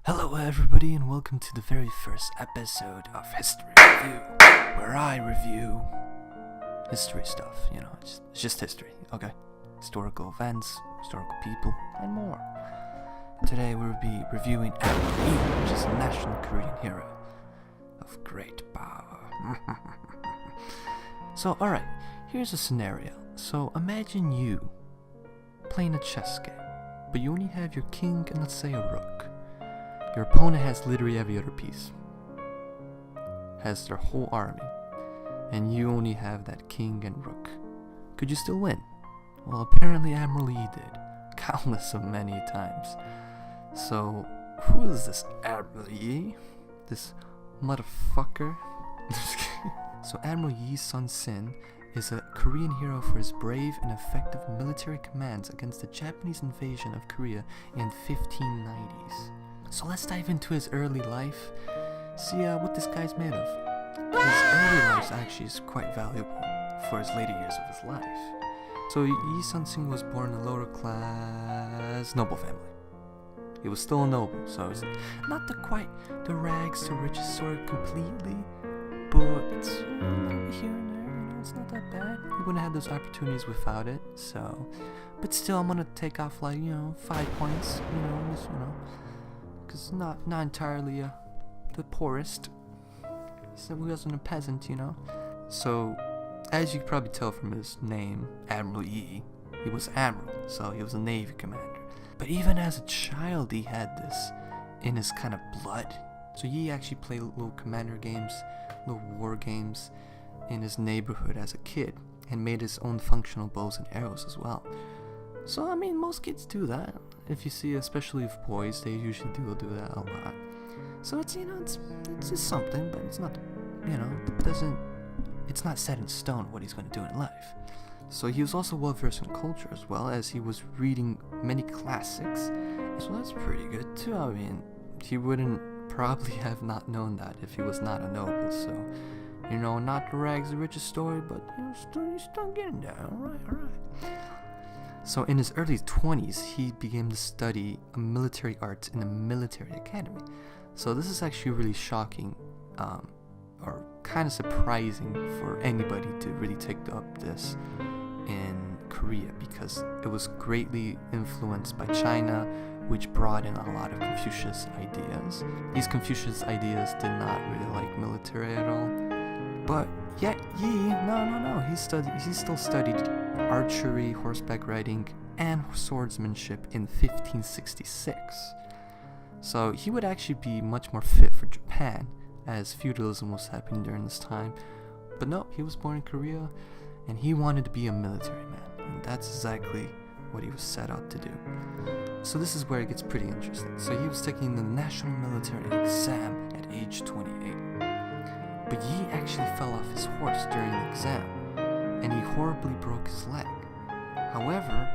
Hello everybody and welcome to the very first episode of History Review, where I review history stuff, it's just history, okay? Historical events, historical people, and more. Today we'll be reviewing Admiral, which is a national Korean hero of great power. So alright, here's a scenario. So imagine you playing a chess game, but you only have your king and let's say a rook. Your opponent has literally every other piece, has their whole army, and you only have that king and rook. Could you still win? Well, apparently Admiral Yi did, countless of many times. So, who is this Admiral Yi? This motherfucker? So Admiral Yi's SUN-SHIN is a Korean hero for his brave and effective military commands against the Japanese invasion of Korea in 1590s. So let's dive into his early life, see what this guy's made of. His early life actually is quite valuable for his later years of his life. So Yi SUN-SHIN was born in a lower class noble family. He was still a noble, so it's not quite the rags to riches sort completely, but here and there, it's not that bad. He wouldn't have those opportunities without it, so. But still, I'm gonna take off 5 points, because not entirely the poorest. So he wasn't a peasant, So, as you can probably tell from his name, Admiral Yi, he was Admiral, so he was a Navy commander. But even as a child, he had this in his kind of blood. So Yi actually played little commander games, little war games in his neighborhood as a kid, and made his own functional bows and arrows as well. So, most kids do that. If you see, especially with boys, they usually do that a lot. So it's just something, but it's not, it's not set in stone what he's going to do in life. So he was also well versed in culture as well, as he was reading many classics. So that's pretty good too. He wouldn't probably have not known that if he was not a noble. So, not the rags to riches story, but still getting there. All right. So in his early 20s, he began to study military arts in a military academy. So this is actually really shocking, or kind of surprising for anybody to really take up this in Korea, because it was greatly influenced by China, which brought in a lot of Confucius ideas. These Confucius ideas did not really like military at all. But yet Yi, no, he still studied archery, horseback riding, and swordsmanship in 1566. So he would actually be much more fit for Japan, as feudalism was happening during this time. But no, he was born in Korea, and he wanted to be a military man, and that's exactly what he was set out to do. So this is where it gets pretty interesting. So he was taking the national military exam at age 28. But Yi actually fell off his horse during the exam, and he horribly broke his leg. However,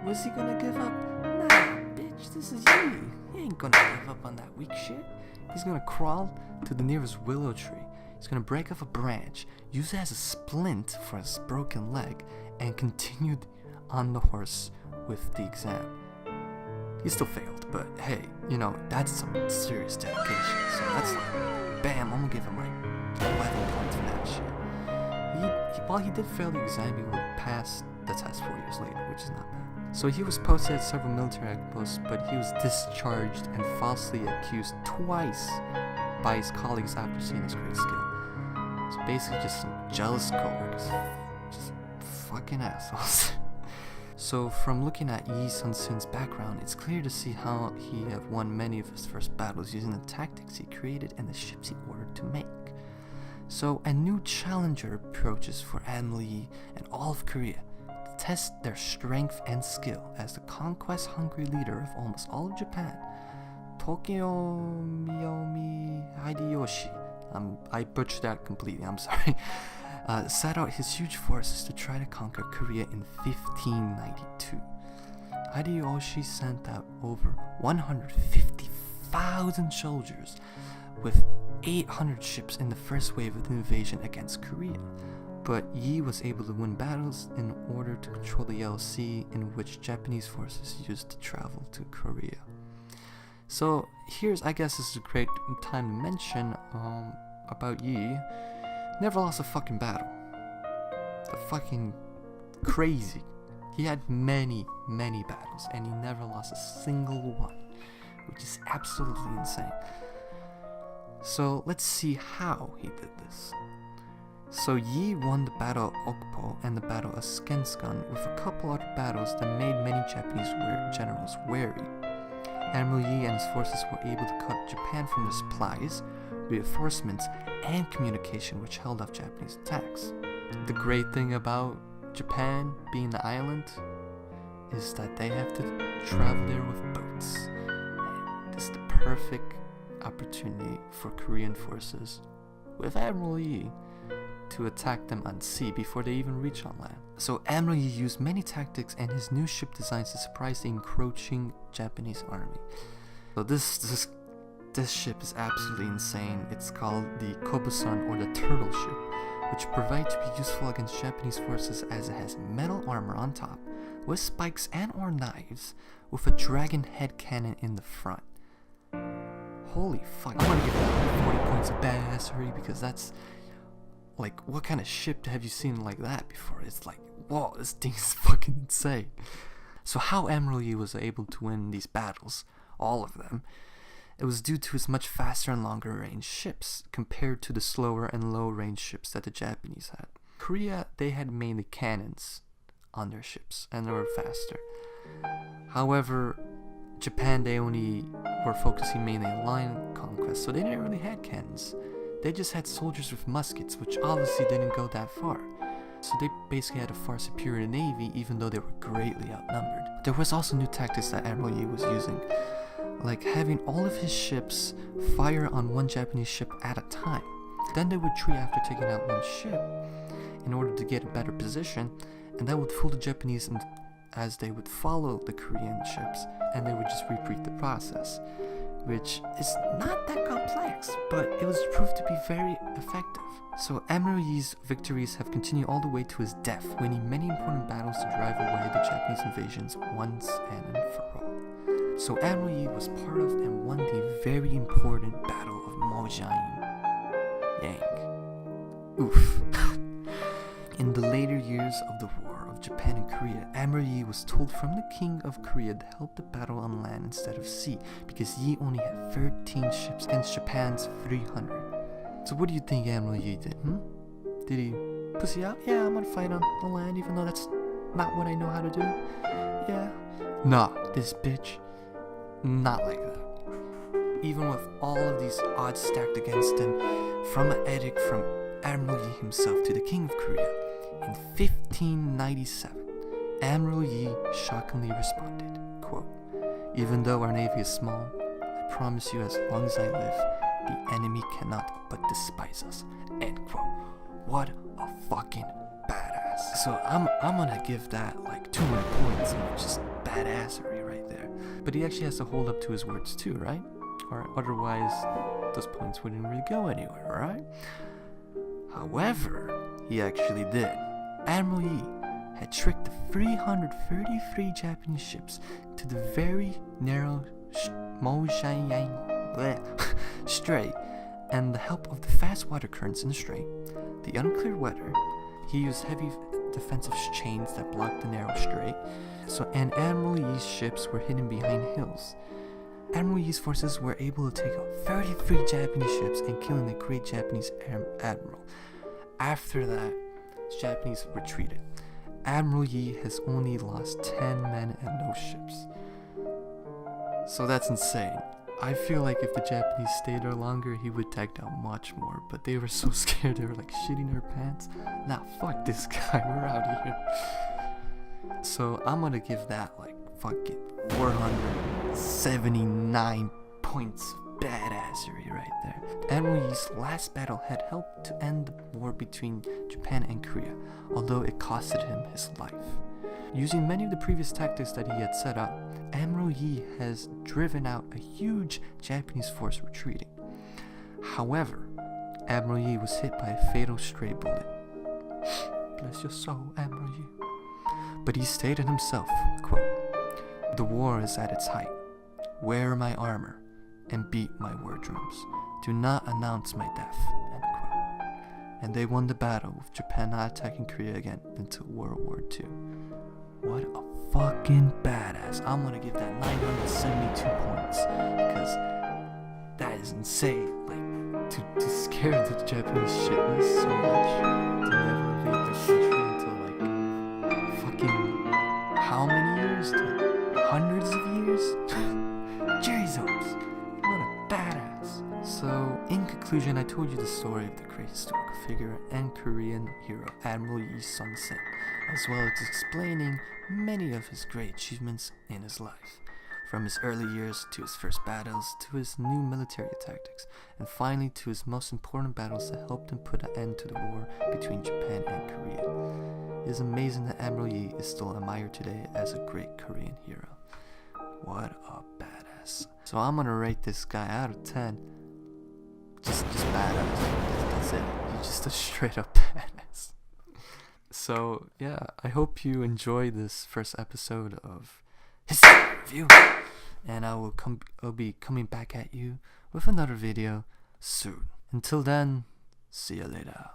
was he gonna give up? Nah, bitch, this is Yi. He ain't gonna give up on that weak shit. He's gonna crawl to the nearest willow tree. He's gonna break off a branch, use it as a splint for his broken leg, and continued on the horse with the exam. He still failed, but hey, that's some serious dedication. So that's bam, I'm gonna give him 11 points for that shit. While he did fail the exam, he would pass the test 4 years later, which is not bad. So he was posted at several military outposts, but he was discharged and falsely accused twice by his colleagues after seeing his great skill. So basically just some jealous coworkers. Just fucking assholes. So from looking at Yi SUN-SHIN's background, it's clear to see how he had won many of his first battles using the tactics he created and the ships he ordered to make. So a new challenger approaches for Admiral Yi and all of Korea to test their strength and skill as the conquest-hungry leader of almost all of Japan, Tokiyomi Hideyoshi. I butchered that completely, I'm sorry. Set out his huge forces to try to conquer Korea in 1592. Hideyoshi sent out over 150,000 soldiers with 800 ships in the first wave of the invasion against Korea. But Yi was able to win battles in order to control the Yellow Sea, in which Japanese forces used to travel to Korea. So here's, I guess this is a great time to mention about Yi. Never lost a fucking battle. The fucking crazy. He had many battles and he never lost a single one, which is absolutely insane. So let's see how he did this. So Yi won the Battle of Okpo and the Battle of Skenskan with a couple other battles that made many Japanese generals wary. Admiral Yi and his forces were able to cut Japan from their supplies, reinforcements, and communication, which held off Japanese attacks. The great thing about Japan being the island is that they have to travel there with boats. And this is the perfect opportunity for Korean forces, with Admiral Yi, to attack them on sea before they even reach on land. So Admiral Yi used many tactics and his new ship designs to surprise the encroaching Japanese army. So this ship is absolutely insane. It's called the Kobusan, or the turtle ship, which proved to be useful against Japanese forces as it has metal armor on top, with spikes and or knives, with a dragon head cannon in the front. Holy fuck, I want to give that 40 points of badassery, because that's like, what kind of ship have you seen like that before? It's like, whoa, this thing's fucking insane. So how Admiral Yi was able to win these battles, all of them, it was due to his much faster and longer range ships compared to the slower and low range ships that the Japanese had. Korea, they had mainly cannons on their ships and they were faster. However, Japan, they only were focusing mainly on line conquest, so they didn't really have cannons. They just had soldiers with muskets, which obviously didn't go that far. So they basically had a far superior navy, even though they were greatly outnumbered. There was also new tactics that Admiral Yi was using, like having all of his ships fire on one Japanese ship at a time. Then they would retreat after taking out one ship in order to get a better position, and that would fool the Japanese as they would follow the Korean ships, and they would just repeat the process, which is not that complex, but it was proved to be very effective. So Admiral Yi's victories have continued all the way to his death, winning many important battles to drive away the Japanese invasions once and for all. So Admiral Yi was part of and won the very important Battle of Mojang. Oof. In the later years of the War of Japan and Korea, Admiral Yi was told from the King of Korea to help the battle on land instead of sea, because Yi only had 13 ships against Japan's 300. So what do you think Admiral Yi did? Did he pussy out? Yeah, I'm gonna fight on the land even though that's not what I know how to do. Yeah. Nah, this bitch, not like that. Even with all of these odds stacked against him, from an edict from Admiral Yi himself to the King of Korea, in 1597, Admiral Yi shockingly responded, quote, "Even though our navy is small, I promise you as long as I live, the enemy cannot but despise us," end quote. What a fucking badass. So I'm gonna give that like 200 points of just badassery right there. But he actually has to hold up to his words too, right? Or otherwise those points wouldn't really go anywhere, right? However, he actually did. Admiral Yi had tricked the 333 Japanese ships to the very narrow Mojang Strait, and the help of the fast water currents in the strait, the unclear weather, he used heavy defensive chains that blocked the narrow strait, and Admiral Yi's ships were hidden behind hills. Admiral Yi's forces were able to take out 33 Japanese ships and killing the great Japanese admiral. After that, the Japanese retreated. Admiral Yi has only lost 10 men and no ships. So that's insane. I feel like if the Japanese stayed there longer, he would take down much more, but they were so scared they were like shitting their pants. Nah, fuck this guy, we're out of here. So I'm gonna give that like fucking 479 points of badassery right there. Admiral Yi's last battle had helped to end the war between Japan and Korea, although it costed him his life. Using many of the previous tactics that he had set up, Admiral Yi has driven out a huge Japanese force retreating. However, Admiral Yi was hit by a fatal stray bullet. Bless your soul, Admiral Yi. But he stated himself, quote, "The war is at its height. wear my armor, and beat my wardrobes. Do not announce my death." End quote. And they won the battle, with Japan not attacking Korea again until World War II. What a fucking badass. I'm gonna give that 972 points, because that is insane. Like, to scare the Japanese shitless so much to never invade their country until like fucking how many years? Hundreds of years? Jesus! What a badass. So, in conclusion, I told you the story of the great historical figure and Korean hero Admiral SUN-SHIN, as well as explaining many of his great achievements in his life, from his early years to his first battles to his new military tactics, and finally to his most important battles that helped him put an end to the war between Japan and Korea. It is amazing that Admiral Yi is still admired today as a great Korean hero. What a badass. So I'm gonna rate this guy out of 10. Just badass. That's it. He's just a straight up badass. So yeah, I hope you enjoyed this first episode of History Review, and I'll be coming back at you with another video soon. Until then, see you later.